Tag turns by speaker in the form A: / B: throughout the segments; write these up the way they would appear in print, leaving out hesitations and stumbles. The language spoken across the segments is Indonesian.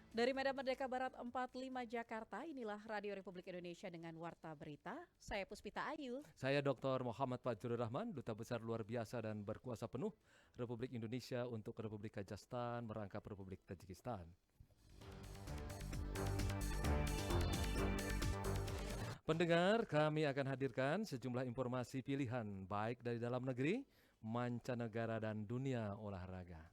A: Dari Medan Merdeka Barat 45 Jakarta, inilah Radio Republik Indonesia dengan Warta Berita. Saya Puspita Ayu.
B: Saya Dr. Muhammad Fajrul Rahman, Duta Besar Luar Biasa dan Berkuasa Penuh Republik Indonesia untuk Republik Kazakhstan merangkap Republik Tajikistan. Pendengar, kami akan hadirkan sejumlah informasi pilihan baik dari dalam negeri, mancanegara, dan dunia olahraga.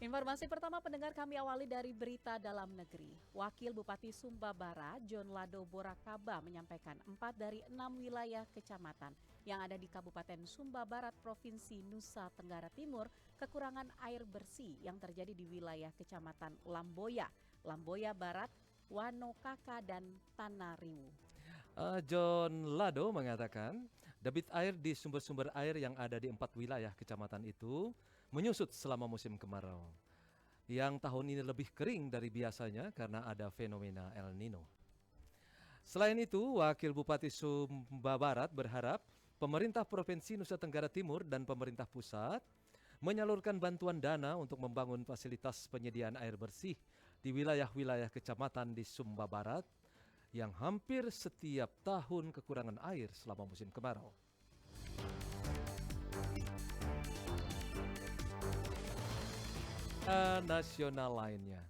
A: Informasi pertama pendengar kami awali dari berita dalam negeri. Wakil Bupati Sumba Barat, John Lado Borakaba menyampaikan 4 dari 6 wilayah kecamatan yang ada di Kabupaten Sumba Barat, Provinsi Nusa Tenggara Timur, kekurangan air bersih yang terjadi di wilayah kecamatan Lamboya, Lamboya Barat, Wanokaka, dan Tanariwu.
B: John Lado mengatakan, debit air di sumber-sumber air yang ada di 4 wilayah kecamatan itu menyusut selama musim kemarau. Yang tahun ini lebih kering dari biasanya karena ada fenomena El Nino. Selain itu, Wakil Bupati Sumba Barat berharap pemerintah Provinsi Nusa Tenggara Timur dan pemerintah pusat menyalurkan bantuan dana untuk membangun fasilitas penyediaan air bersih di wilayah-wilayah kecamatan di Sumba Barat yang hampir setiap tahun kekurangan air selama musim kemarau. Nasional lainnya.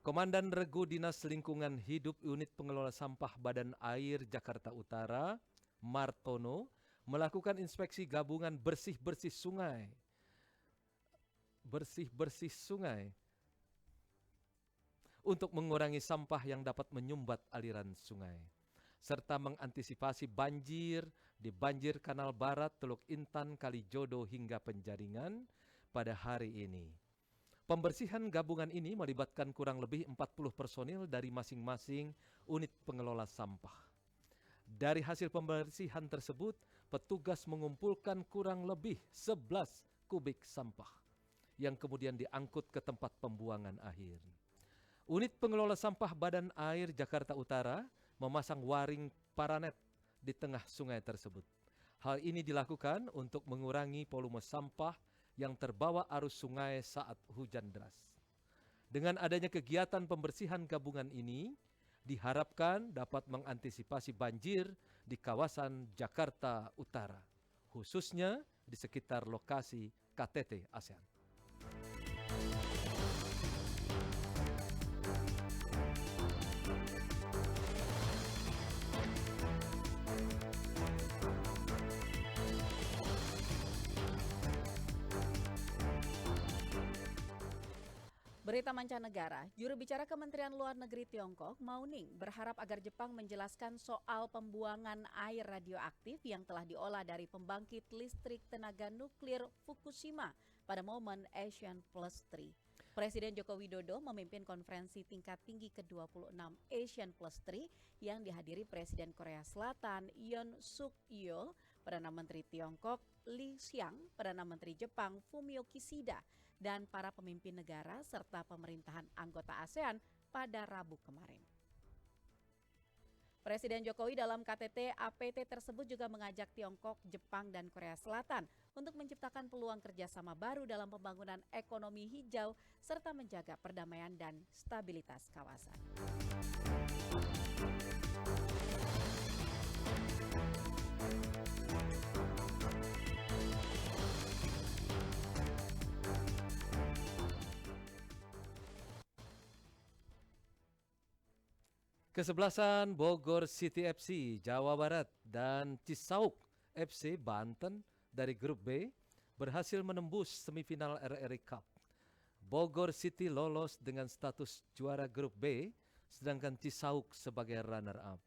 B: Komandan Regu Dinas Lingkungan Hidup Unit Pengelola Sampah Badan Air Jakarta Utara, Martono, melakukan inspeksi gabungan bersih-bersih sungai. Bersih-bersih sungai untuk mengurangi sampah yang dapat menyumbat aliran sungai, serta mengantisipasi banjir di banjir Kanal Barat, Teluk Intan, Kalijodo hingga Penjaringan pada hari ini. Pembersihan gabungan ini melibatkan kurang lebih 40 personil dari masing-masing unit pengelola sampah. Dari hasil pembersihan tersebut, petugas mengumpulkan kurang lebih 11 kubik sampah yang kemudian diangkut ke tempat pembuangan akhir. Unit pengelola sampah Badan Air Jakarta Utara memasang waring paranet di tengah sungai tersebut. Hal ini dilakukan untuk mengurangi volume sampah yang terbawa arus sungai saat hujan deras. Dengan adanya kegiatan pembersihan gabungan ini, diharapkan dapat mengantisipasi banjir di kawasan Jakarta Utara, khususnya di sekitar lokasi KTT ASEAN.
A: Berita mancanegara, juru bicara Kementerian Luar Negeri Tiongkok, Mao Ning, berharap agar Jepang menjelaskan soal pembuangan air radioaktif yang telah diolah dari pembangkit listrik tenaga nuklir Fukushima pada momen Asian Plus 3. Presiden Joko Widodo memimpin konferensi tingkat tinggi ke-26 Asian Plus 3 yang dihadiri Presiden Korea Selatan Yoon Suk Yeol, Perdana Menteri Tiongkok Li Qiang, Perdana Menteri Jepang Fumio Kishida, dan para pemimpin negara serta pemerintahan anggota ASEAN pada Rabu kemarin. Presiden Jokowi dalam KTT APT tersebut juga mengajak Tiongkok, Jepang, dan Korea Selatan untuk menciptakan peluang kerjasama baru dalam pembangunan ekonomi hijau serta menjaga perdamaian dan stabilitas kawasan.
B: Kesebelasan Bogor City FC Jawa Barat dan Cisauk FC Banten dari grup B berhasil menembus semifinal RRI Cup. Bogor City lolos dengan status juara grup B, sedangkan Cisauk sebagai runner-up.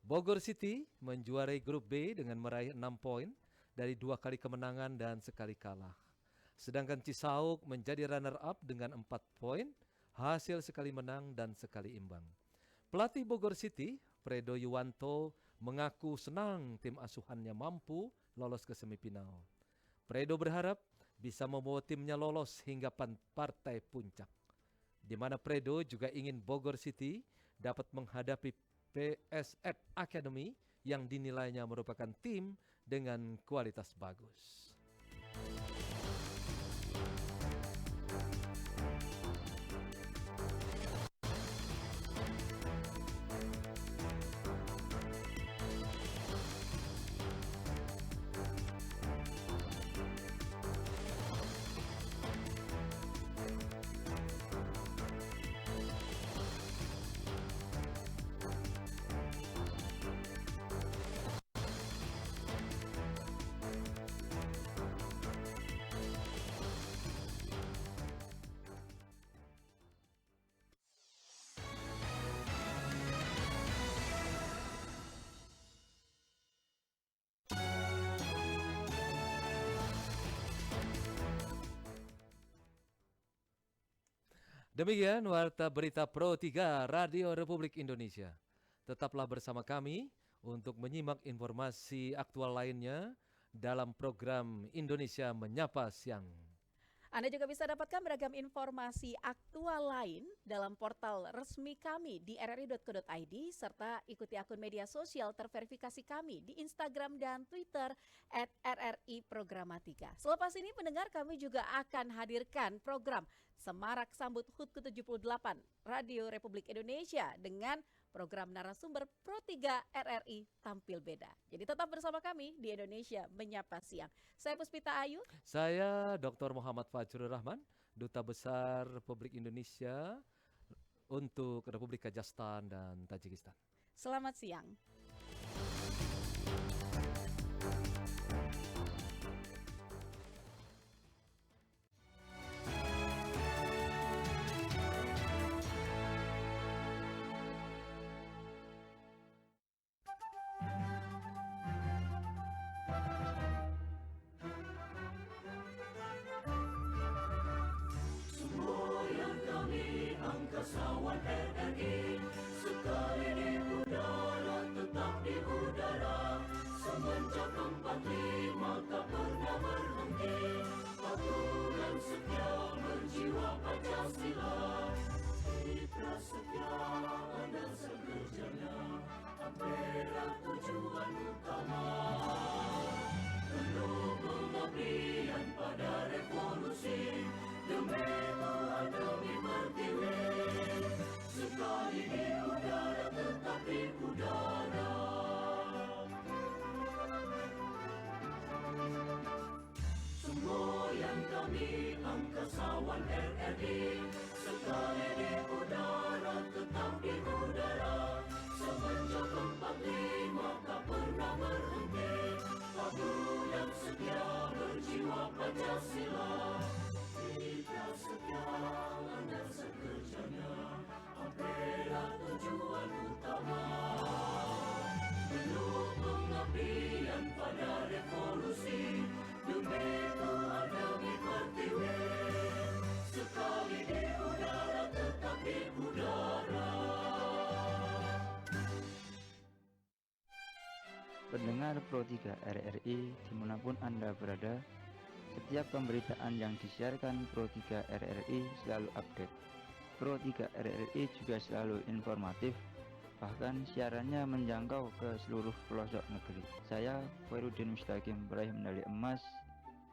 B: Bogor City menjuarai grup B dengan meraih 6 poin dari 2 kali kemenangan dan sekali kalah. Sedangkan Cisauk menjadi runner-up dengan 4 poin, hasil sekali menang dan sekali imbang. Pelatih Bogor City, Fredo Yuwanto, mengaku senang tim asuhannya mampu lolos ke semifinal. Fredo berharap bisa membawa timnya lolos hingga partai puncak, di mana Fredo juga ingin Bogor City dapat menghadapi PSF Academy yang dinilainya merupakan tim dengan kualitas bagus. Demikian Warta Berita Pro 3 Radio Republik Indonesia. Tetaplah bersama kami untuk menyimak informasi aktual lainnya dalam program Indonesia Menyapa Siang.
A: Anda juga bisa dapatkan beragam informasi aktual lain dalam portal resmi kami di rri.co.id serta ikuti akun media sosial terverifikasi kami di Instagram dan Twitter @RRI Programatika. Selepas ini pendengar, kami juga akan hadirkan program Semarak Sambut HUT ke-78 Radio Republik Indonesia dengan program narasumber Pro 3 RRI tampil beda. Jadi tetap bersama kami di Indonesia Menyapa Siang. Saya Puspita Ayu.
B: Saya Dr. Muhammad Fajrul Rahman, Duta Besar Republik Indonesia untuk Republik Kazakhstan dan Tajikistan.
A: Selamat siang.
C: Angkasawan RRI sekali di udara, tetap di udara. Semenjak 45 tak pernah berhenti. Patuh dan setia berjiwa Pancasila. Kita setia dan sekerjanya, Ampera tujuan utama. Penuh pengabdian pada revolusi, demi Tuhan demi Pertiwi. Sekali di udara, tetap di udara. Semboyan kami angkasawan RRI, sekali di udara, tetap di udara. Semenjak 45 tak pernah berhenti. Patuh dan setia berjiwa Pancasila. Kita setia dan sekerjanya, Ampera tujuan utama. Penuh pengabdian pada revolusi, demi Tuhan demi Pertiwi. Sekali di udara, tetap di udara.
D: Pendengar Pro 3 RRI dimanapun Anda berada, setiap pemberitaan yang disiarkan Pro 3 RRI selalu update. Pro 3 RRI juga selalu informatif, bahkan siarannya menjangkau ke seluruh pelosok negeri. Saya Khairuddin Mustaqim meraih medali emas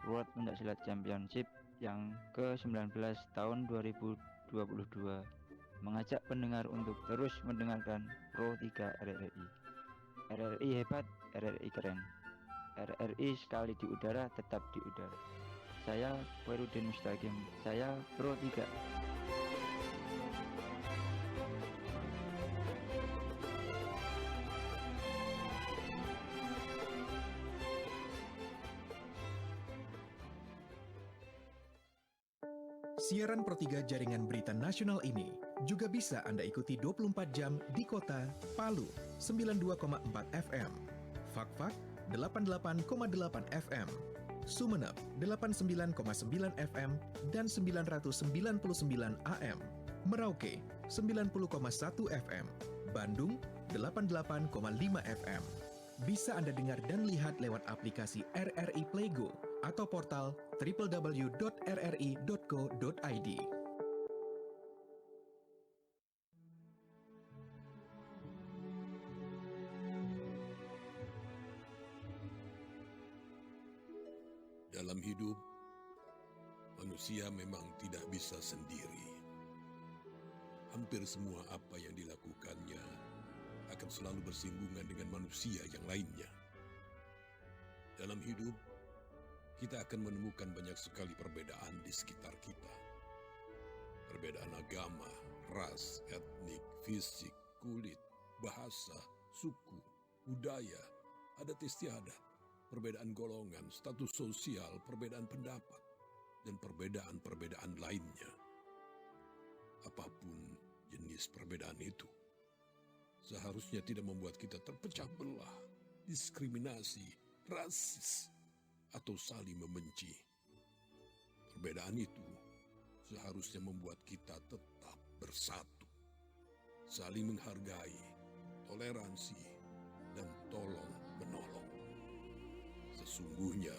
D: World Pencaksilat Championship yang ke-19 tahun 2022, mengajak pendengar untuk terus mendengarkan Pro 3 RRI. RRI hebat, RRI keren. RRI sekali di udara, tetap di udara. Saya Khairuddin Mustaqim, saya Pro 3.
E: Siaran Pro 3 jaringan berita nasional ini juga bisa Anda ikuti 24 jam di kota Palu 92,4 FM, Fakfak 88,8 FM, Sumeneb 89,9 FM dan 999 AM, Merauke 90,1 FM, Bandung 88,5 FM. Bisa Anda dengar dan lihat lewat aplikasi RRI Playgo atau portal www.rri.co.id.
F: Dalam hidup, manusia memang tidak bisa sendiri. Hampir semua apa yang dilakukannya akan selalu bersinggungan dengan manusia yang lainnya. Dalam hidup, kita akan menemukan banyak sekali perbedaan di sekitar kita. Perbedaan agama, ras, etnik, fisik, kulit, bahasa, suku, budaya, adat istiadat, perbedaan golongan, status sosial, perbedaan pendapat, dan perbedaan-perbedaan lainnya. Apapun jenis perbedaan itu, seharusnya tidak membuat kita terpecah belah, diskriminasi, rasis, atau saling membenci. Perbedaan itu seharusnya membuat kita tetap bersatu, saling menghargai, toleransi, dan tolong-menolong. Sesungguhnya,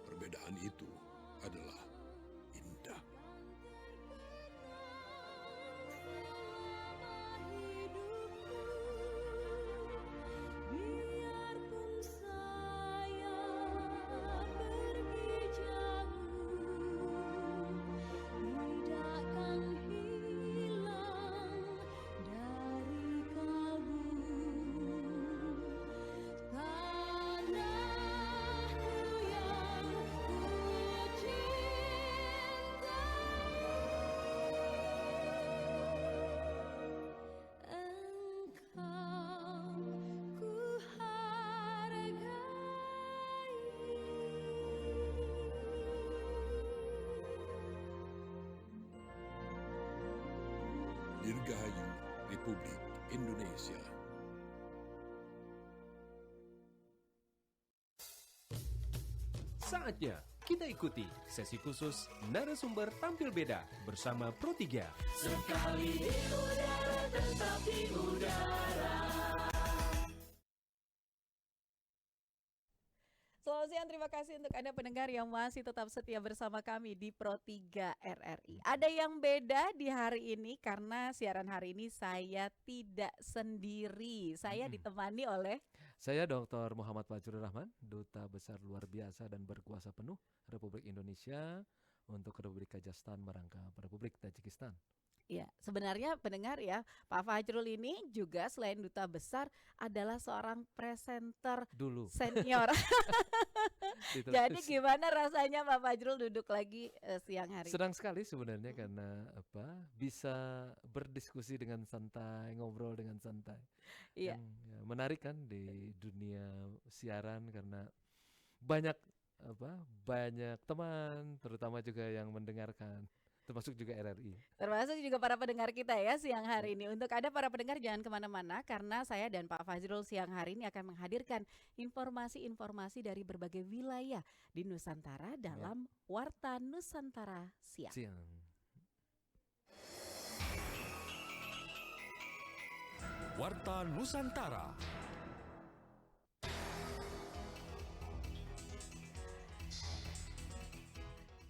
F: perbedaan itu adalah indah.
C: Biarpun saya pergi jauh, tidak akan hilang dari kalbu. Tanahku yang ku cintai, engkau ku hargai.
F: Dirgahayu Republik Indonesia.
G: Saatnya kita ikuti sesi khusus narasumber tampil beda bersama Pro3.
C: Sekali di udara tetap di udara.
A: Selamat siang, terima kasih untuk Anda pendengar yang masih tetap setia bersama kami di Pro3 RRI. Ada yang beda di hari ini karena siaran hari ini saya tidak sendiri. Saya ditemani oleh
B: Saya Dr. Muhammad Fajrul Rahman, Duta Besar Luar Biasa dan Berkuasa Penuh Republik Indonesia untuk Republik Kazakhstan merangkap Republik Tajikistan.
A: Ya, sebenarnya pendengar ya, Pak Fajrul ini juga selain duta besar adalah seorang presenter
B: Dulu.
A: senior.
B: Di
A: Jadi
B: televisi.
A: gimana rasanya Pak Fajrul duduk lagi siang hari?
B: Senang sekali sebenarnya karena bisa berdiskusi dengan santai, ngobrol dengan santai.
A: Iya.
B: Yang menarik kan di dunia siaran karena banyak banyak teman, terutama juga yang mendengarkan, termasuk juga RRI.
A: Termasuk juga para pendengar kita ya siang hari ini. Untuk Anda para pendengar jangan kemana-mana karena saya dan Pak Fajrul siang hari ini akan menghadirkan informasi-informasi dari berbagai wilayah di Nusantara dalam Warta Nusantara Siang.
B: Siang.
G: Warta Nusantara.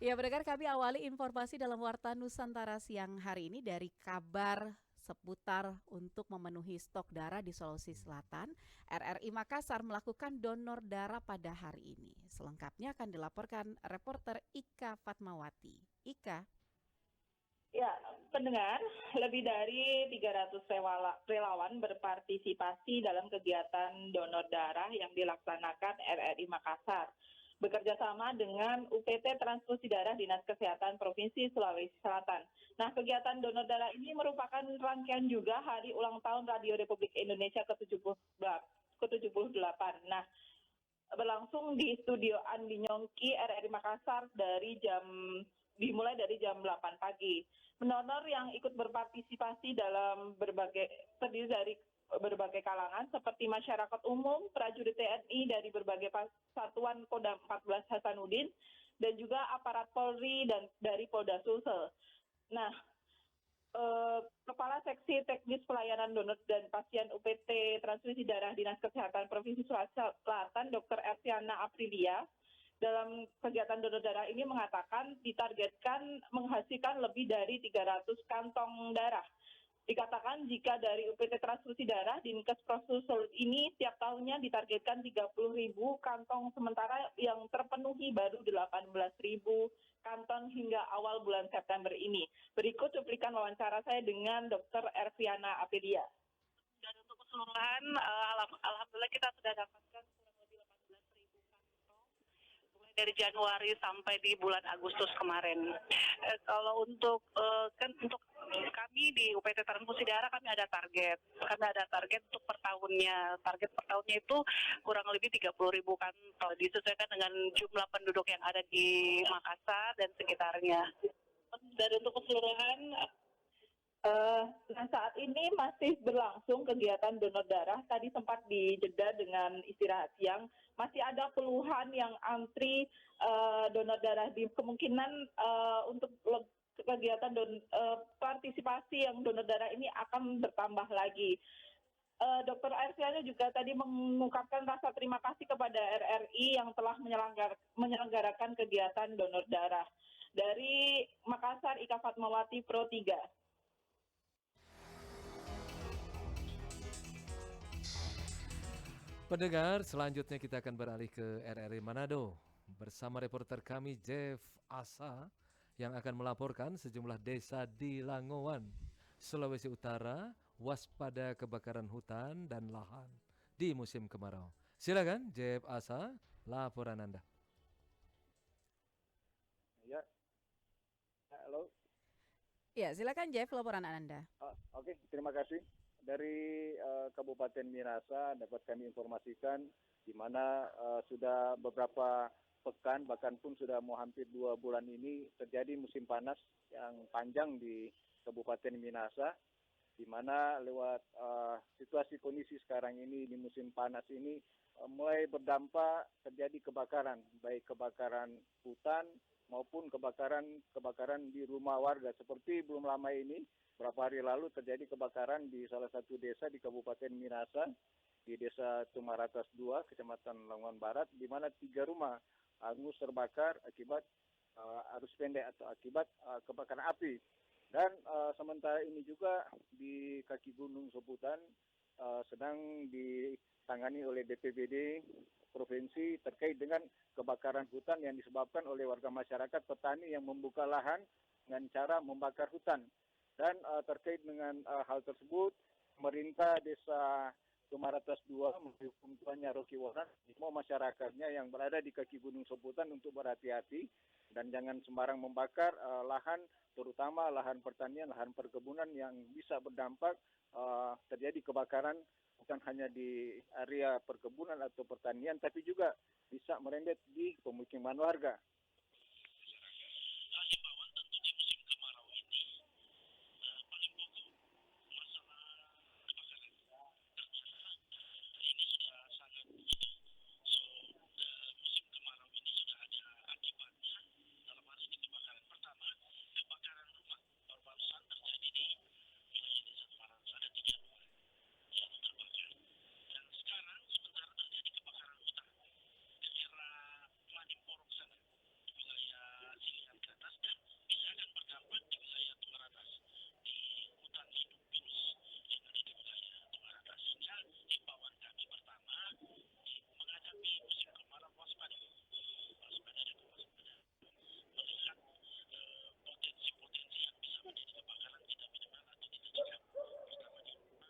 A: Ya, pendengar, kami awali informasi dalam Warta Nusantara siang hari ini dari kabar seputar untuk memenuhi stok darah di Sulawesi Selatan. RRI Makassar melakukan donor darah pada hari ini. Selengkapnya akan dilaporkan reporter Ika Fatmawati. Ika.
H: Ya, pendengar, lebih dari 300 relawan berpartisipasi dalam kegiatan donor darah yang dilaksanakan RRI Makassar bekerja sama dengan UPT Transfusi Darah Dinas Kesehatan Provinsi Sulawesi Selatan. Nah, kegiatan donor darah ini merupakan rangkaian juga hari ulang tahun Radio Republik Indonesia ke-78. Nah, berlangsung di Studio Andi Nyongki RRI Makassar dimulai dari jam 8 pagi. Pendonor yang ikut berpartisipasi terdiri dari berbagai kalangan seperti masyarakat umum, prajurit TNI dari berbagai satuan Kodam 14 Hasanuddin, dan juga aparat Polri dan dari Polda Sulsel. Nah, Kepala Seksi Teknis Pelayanan Donor dan Pasien UPT Transfusi Darah Dinas Kesehatan Provinsi Sulawesi Selatan, Dr. Ersiana Aprilia, dalam kegiatan donor darah ini mengatakan ditargetkan menghasilkan lebih dari 300 kantong darah. Dikatakan jika dari UPT Transfusi Darah Dinkes Prosulsel ini tiap tahunnya ditargetkan 30.000 kantong, sementara yang terpenuhi baru 18.000 kantong hingga awal bulan September ini. Berikut cuplikan wawancara saya dengan Dr. Erviana Apelia. Dan untuk keseluruhan, alhamdulillah kita sudah dapatkan kurang lebih 18.000 kantong mulai dari Januari sampai di bulan Agustus kemarin. Kalau untuk kami di UPT Transfusi Darah kami ada target untuk per tahunnya. Target per tahunnya itu kurang lebih 30.000 kantong, disesuaikan dengan jumlah penduduk yang ada di Makassar dan sekitarnya. Dan untuk keseluruhan, saat ini masih berlangsung kegiatan donor darah. Tadi sempat dijeda dengan istirahat siang. Masih ada puluhan yang antri donor darah. Kemungkinan untuk kegiatan partisipasi yang donor darah ini akan bertambah lagi. Dr. Arsiana juga tadi mengungkapkan rasa terima kasih kepada RRI yang telah menyelenggarakan kegiatan donor darah. Dari Makassar, Ika Fatmawati, Pro 3.
B: Pendengar, selanjutnya kita akan beralih ke RRI Manado bersama reporter kami Jeff Asa yang akan melaporkan sejumlah desa di Langowan, Sulawesi Utara waspada kebakaran hutan dan lahan di musim kemarau. Silakan Jeff Asa, laporan Anda.
I: Ya, halo.
A: Ya, silakan Jeff, laporan Anda.
I: Oke, terima kasih. Dari Kabupaten Minasa dapat kami informasikan di mana sudah beberapa pekan, bahkan pun sudah mau hampir 2 bulan ini terjadi musim panas yang panjang di Kabupaten Minasa, di mana lewat situasi kondisi sekarang ini di musim panas ini mulai berdampak terjadi kebakaran, baik kebakaran hutan maupun kebakaran di rumah warga. Seperti belum lama ini, beberapa hari lalu terjadi kebakaran di salah satu desa di Kabupaten Minasa, di Desa Tumaratas 2, Kecamatan Langowan Barat, di mana 3 rumah hangus terbakar akibat arus pendek atau akibat kebakaran api. Dan sementara ini juga di kaki Gunung Soputan sedang ditangani oleh BPBD provinsi terkait dengan kebakaran hutan yang disebabkan oleh warga masyarakat petani yang membuka lahan dengan cara membakar hutan. Dan terkait dengan hal tersebut, pemerintah Desa Tumaratas 2 mendukung tuannya Rocky Waran, semua masyarakatnya yang berada di kaki Gunung Soputan untuk berhati-hati dan jangan sembarang membakar lahan, terutama lahan pertanian, lahan perkebunan yang bisa berdampak terjadi kebakaran bukan hanya di area perkebunan atau pertanian, tapi juga bisa merembet di pemukiman warga.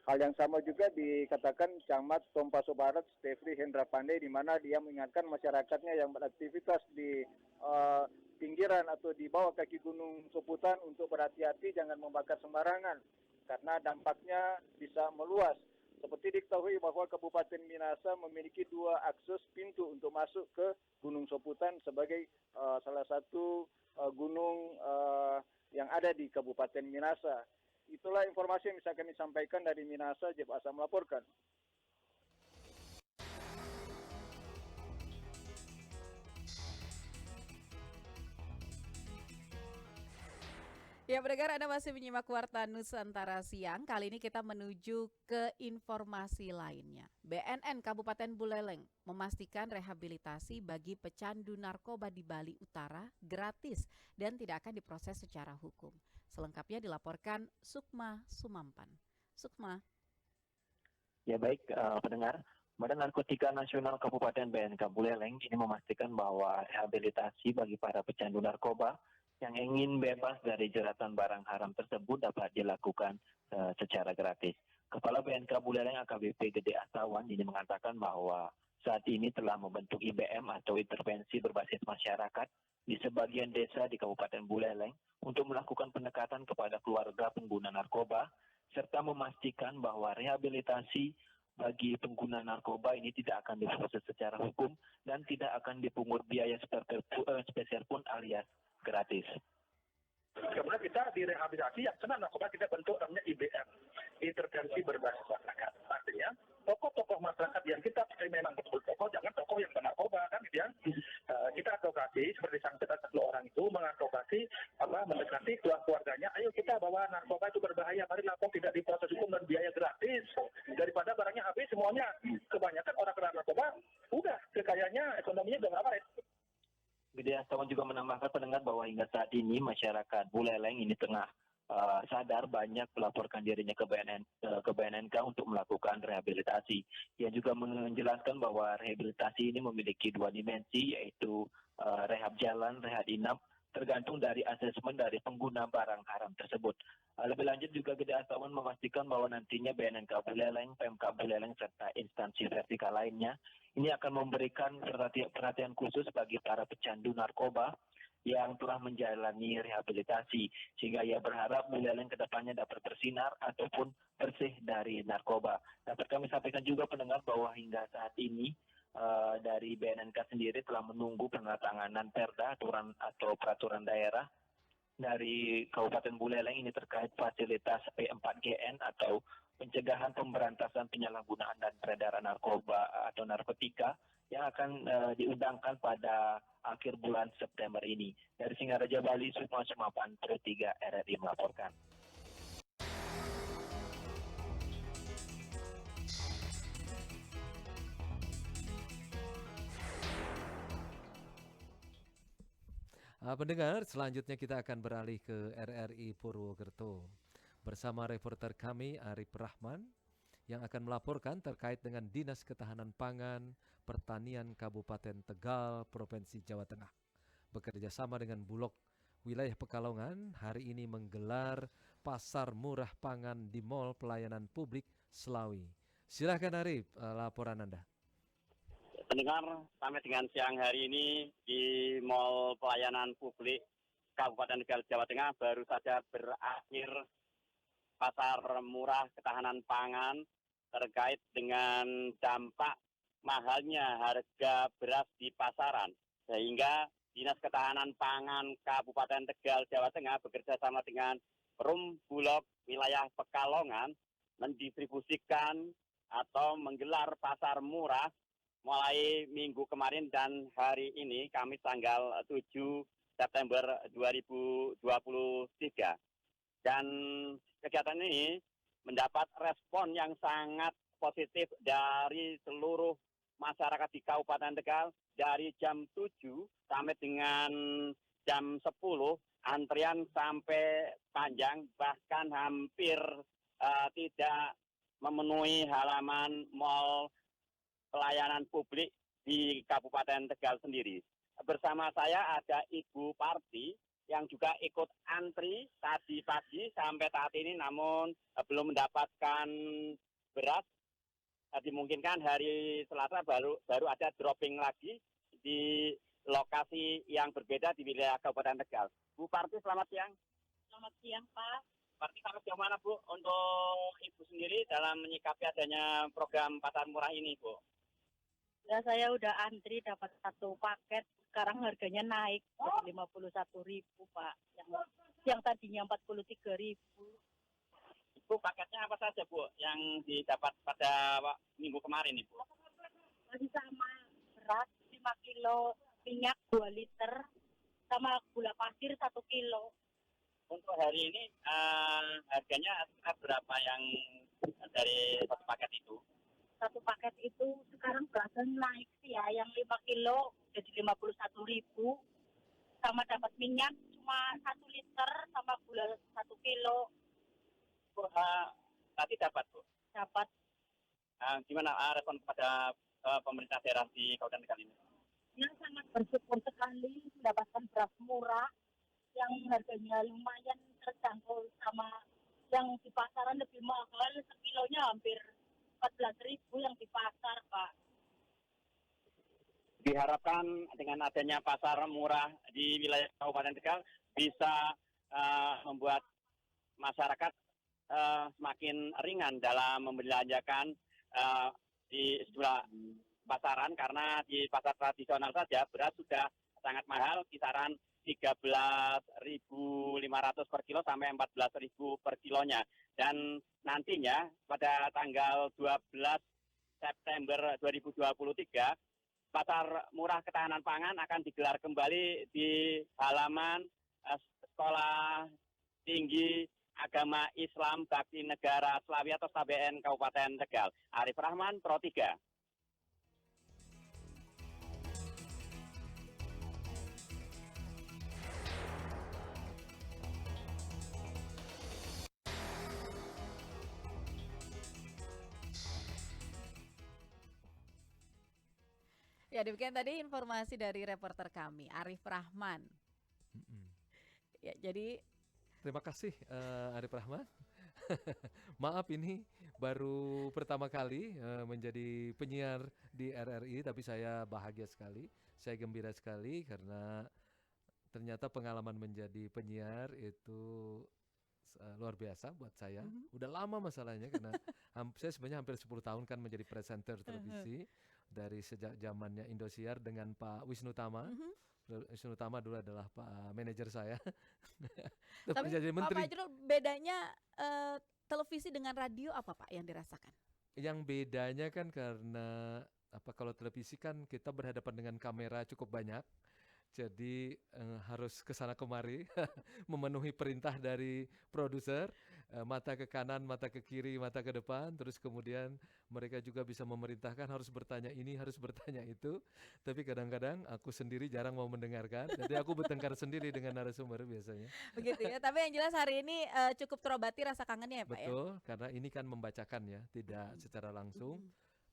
I: Hal yang sama juga dikatakan Camat Tompaso Barat, Stefri Hendra Pandey, di mana dia mengingatkan masyarakatnya yang beraktivitas di pinggiran atau di bawah kaki Gunung Soputan untuk berhati-hati, jangan membakar sembarangan, karena dampaknya bisa meluas. Seperti diketahui bahwa Kabupaten Minasa memiliki 2 akses pintu untuk masuk ke Gunung Soputan sebagai salah satu gunung yang ada di Kabupaten Minasa. Itulah informasi yang bisa kami sampaikan dari Minasa. Jeff Asa melaporkan.
A: Ya, pendengar, Anda masih menyimak Warta Nusantara Siang. Kali ini kita menuju ke informasi lainnya. BNN Kabupaten Buleleng memastikan rehabilitasi bagi pecandu narkoba di Bali Utara gratis dan tidak akan diproses secara hukum. Selengkapnya dilaporkan Sukma Sumampan. Sukma.
J: Ya baik, pendengar. Badan Narkotika Nasional Kabupaten BNK Buleleng ini memastikan bahwa rehabilitasi bagi para pecandu narkoba yang ingin bebas dari jeratan barang haram tersebut dapat dilakukan secara gratis. Kepala BNK Buleleng AKBP Gede Astawan ini mengatakan bahwa saat ini telah membentuk IBM atau intervensi berbasis masyarakat di sebagian desa di Kabupaten Buleleng untuk melakukan pendekatan kepada keluarga pengguna narkoba serta memastikan bahwa rehabilitasi bagi pengguna narkoba ini tidak akan diproses secara hukum dan tidak akan dipungut biaya spesial pun alias gratis.
K: Kemudian kita direhabilitasi yang kena narkoba kita bentuk namanya IBM, intervensi berbasis masyarakat. Artinya tokoh-tokoh masyarakat yang kita pilih memang betul tokoh, jangan tokoh yang narkoba kan gitu ya. Kita advokasi seperti kita 10 orang itu mengadvokasi mendekati keluarganya, ayo kita bahwa narkoba itu berbahaya, mari lapor tidak diproses hukum dan biaya gratis daripada barangnya habis semuanya. Kebanyakan orang kena narkoba udah kekayaannya ekonominya udah nggak baik.
J: Gede Astawan juga menambahkan pendengar bahwa hingga saat ini masyarakat Buleleng ini tengah sadar banyak melaporkan dirinya ke BNNK untuk melakukan rehabilitasi. Ia juga menjelaskan bahwa rehabilitasi ini memiliki 2 dimensi, yaitu rehab jalan, rehab inap, tergantung dari asesmen dari pengguna barang haram tersebut. Lebih lanjut juga Gede Astawan memastikan bahwa nantinya BNNK Buleleng, PMK Buleleng, serta instansi vertikal lainnya ini akan memberikan perhatian khusus bagi para pecandu narkoba yang telah menjalani rehabilitasi, sehingga ia berharap Buleleng ke depannya dapat bersinar ataupun bersih dari narkoba. Dapat kami sampaikan juga pendengar bahwa hingga saat ini dari BNNK sendiri telah menunggu penandatanganan perda atau peraturan daerah dari Kabupaten Buleleng ini terkait fasilitas P4GN atau pencegahan pemberantasan penyalahgunaan dan peredaran narkoba atau narkotika yang akan diundangkan pada akhir bulan September ini. Dari Singaraja, Bali, Sukma Sumapan, Pro 3 RRI melaporkan.
B: Pendengar, selanjutnya kita akan beralih ke RRI Purwokerto bersama reporter kami Arif Rahman yang akan melaporkan terkait dengan Dinas Ketahanan Pangan Pertanian Kabupaten Tegal, Provinsi Jawa Tengah. Bekerja sama dengan Bulog Wilayah Pekalongan, hari ini menggelar Pasar Murah Pangan di Mall Pelayanan Publik Selawi. Silakan Arif, laporan Anda.
L: Pendengar, sampai dengan siang hari ini di Mall Pelayanan Publik Kabupaten Tegal, Jawa Tengah baru saja berakhir Pasar Murah Ketahanan Pangan terkait dengan dampak mahalnya harga beras di pasaran, sehingga Dinas Ketahanan Pangan Kabupaten Tegal, Jawa Tengah bekerja sama dengan Perum Bulog Wilayah Pekalongan mendistribusikan atau menggelar pasar murah mulai minggu kemarin dan hari ini, Kamis tanggal 7 September 2023. Dan kegiatan ini mendapat respon yang sangat positif dari seluruh masyarakat di Kabupaten Tegal. Dari jam 7 sampai dengan jam 10, antrian sampai panjang, bahkan hampir tidak memenuhi halaman Mall Pelayanan Publik di Kabupaten Tegal sendiri. Bersama saya ada Ibu Parti yang juga ikut antri tadi pagi sampai saat ini, namun belum mendapatkan beras. Dimungkinkan hari Selasa baru ada dropping lagi di lokasi yang berbeda di wilayah Kabupaten Tegal. Bu Parti, selamat siang.
M: Selamat siang, Pak.
L: Parti sampai sejauh mana, Bu, untuk Ibu sendiri dalam menyikapi adanya program pasar murah ini, Bu?
M: Ya, saya udah antri dapat 1 paket. Sekarang harganya naik jadi 51.000, Pak. Yang tadinya 43.000.
L: Bu, paketnya apa saja, Bu, yang didapat pada minggu kemarin, Ibu?
M: Masih sama beras 5 kilo, minyak 2 liter, sama gula pasir 1 kilo.
L: Untuk hari ini harganya berapa yang dari 1 paket itu?
M: 1 paket itu sekarang berasa naik sih ya, yang 5 kilo jadi 51.000, sama dapat minyak cuma 1 liter sama gula 1 kilo.
L: Bu, tadi dapat, Bu?
M: Dapat.
L: Gimana respon kepada pemerintah daerah di Kabupaten Tegal ini?
M: Ya, sangat bersyukur sekali mendapatkan beras murah yang harganya lumayan terjangkau, sama yang di pasaran lebih mahal, sekilonya hampir 14.000 yang di pasar, Pak.
L: Diharapkan dengan adanya pasar murah di wilayah Kabupaten Tegal bisa membuat masyarakat semakin ringan dalam membelanjakan di sejumlah pasaran, karena di pasar tradisional saja beras sudah sangat mahal, kisaran 13.500 per kilo sampai 14.000 per kilonya. Dan nantinya pada tanggal 12 September 2023, Pasar Murah Ketahanan Pangan akan digelar kembali di halaman Sekolah Tinggi Agama Islam Bakti Negara Slawi atau STBN Kabupaten Tegal. Arif Rahman, Pro 3.
A: Ya, demikian tadi informasi dari reporter kami, Arif Rahman. Ya, jadi
B: Terima kasih Arif Rahman. Maaf ini baru pertama kali menjadi penyiar di RRI, tapi saya bahagia sekali, saya gembira sekali karena ternyata pengalaman menjadi penyiar itu luar biasa buat saya. Udah lama masalahnya karena saya sebenarnya hampir 10 tahun kan menjadi presenter televisi dari sejak zamannya Indosiar dengan Pak Wisnu Tama. Wisnu Tama dulu adalah Pak manajer saya.
A: tapi
B: jadi
A: Pak
B: menteri.
A: Fajrul, bedanya televisi dengan radio apa Pak yang dirasakan?
B: Yang bedanya kan karena kalau televisi kan kita berhadapan dengan kamera cukup banyak. Jadi harus kesana kemari memenuhi perintah dari produser, mata ke kanan, mata ke kiri, mata ke depan, terus kemudian mereka juga bisa memerintahkan harus bertanya ini, harus bertanya itu. Tapi kadang-kadang aku sendiri jarang mau mendengarkan, jadi aku bertengkar sendiri dengan narasumber biasanya.
A: Begitu ya. Tapi yang jelas hari ini cukup terobati rasa kangennya ya Pak ya.
B: Betul, karena ini kan membacakan ya, tidak secara langsung.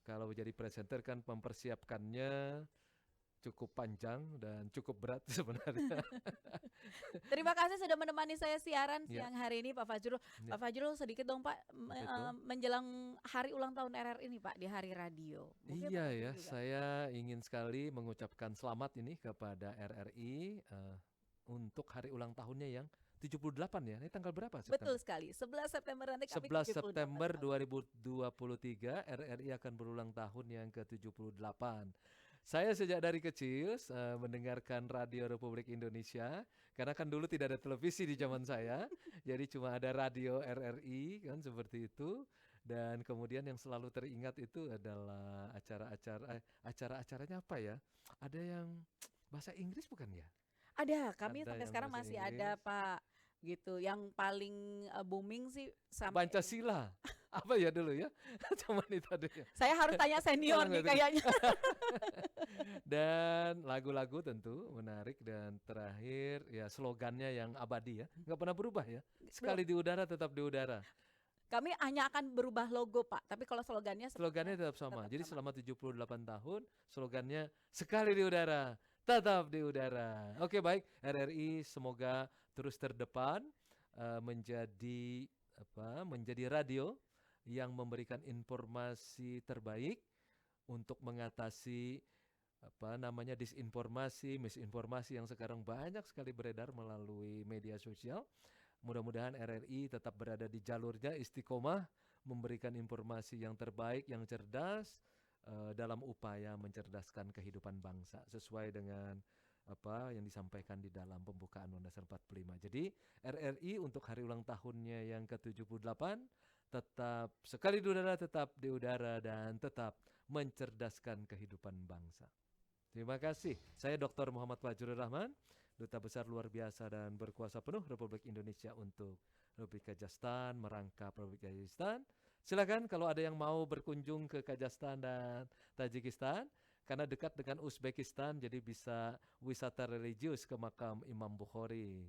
B: Kalau jadi presenter kan mempersiapkannya cukup panjang dan cukup berat sebenarnya.
A: Terima kasih sudah menemani saya siaran
B: Ya.
A: siang hari ini Pak Fajrul.
B: Ya.
A: Pak Fajrul, sedikit dong Pak
B: Betul.
A: menjelang hari ulang tahun RRI ini Pak, di hari radio. Mungkin
B: Iya
A: Pak
B: ya,
A: Fajrul juga.
B: saya ingin sekali mengucapkan selamat ini kepada RRI untuk hari ulang tahunnya yang 78 ya. Ini tanggal berapa September?
A: Betul sekali. 11 September nanti kami
B: 11
A: 78
B: September
A: tahun.
B: 2023 RRI akan berulang tahun yang ke-78. Saya sejak dari kecil mendengarkan Radio Republik Indonesia karena kan dulu tidak ada televisi di zaman saya. Jadi cuma ada radio RRI kan seperti itu. Dan kemudian yang selalu teringat itu adalah acara-acaranya apa ya? Ada yang bahasa Inggris bukan ya?
A: Ada, kami
B: Ada
A: sampai
B: yang
A: sekarang
B: bahasa
A: masih ada
B: Inggris.
A: Pak. Gitu. Yang paling booming sih sampai
B: Pancasila. Apa ya dulu ya? Cuman itu ada ya.
A: saya harus tanya senior nih kayaknya.
B: Dan lagu-lagu tentu menarik dan terakhir ya slogannya yang abadi ya. Nggak pernah berubah ya. Sekali di udara tetap di udara.
A: Kami hanya akan berubah logo Pak, tapi kalau slogannya
B: Slogannya tetap sama. Jadi selama 78 tahun slogannya sekali di udara, tetap di udara. Oke baik, RRI semoga terus terdepan menjadi radio yang memberikan informasi terbaik untuk mengatasi disinformasi, misinformasi yang sekarang banyak sekali beredar melalui media sosial. Mudah-mudahan RRI tetap berada di jalurnya istiqomah, memberikan informasi yang terbaik, yang cerdas dalam upaya mencerdaskan kehidupan bangsa sesuai dengan apa yang disampaikan di dalam pembukaan Undang-Undang 45. Jadi RRI untuk hari ulang tahunnya yang ke-78 tetap sekali di udara, tetap di udara, dan tetap mencerdaskan kehidupan bangsa. Terima kasih. Saya Dr. Muhammad Fajrul Rahman, Duta Besar luar biasa dan berkuasa penuh Republik Indonesia untuk Republik Kazakhstan, merangkap Republik Kazakhstan. Silakan kalau ada yang mau berkunjung ke Kazakhstan dan Tajikistan, karena dekat dengan Uzbekistan, jadi bisa wisata religius ke makam Imam Bukhari.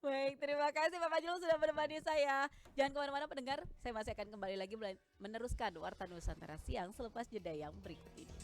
A: Baik, terima kasih Pak Fajrul sudah menemani saya. Jangan kemana-mana pendengar, saya masih akan kembali lagi meneruskan Warta Nusantara Siang selepas jeda yang berikut ini.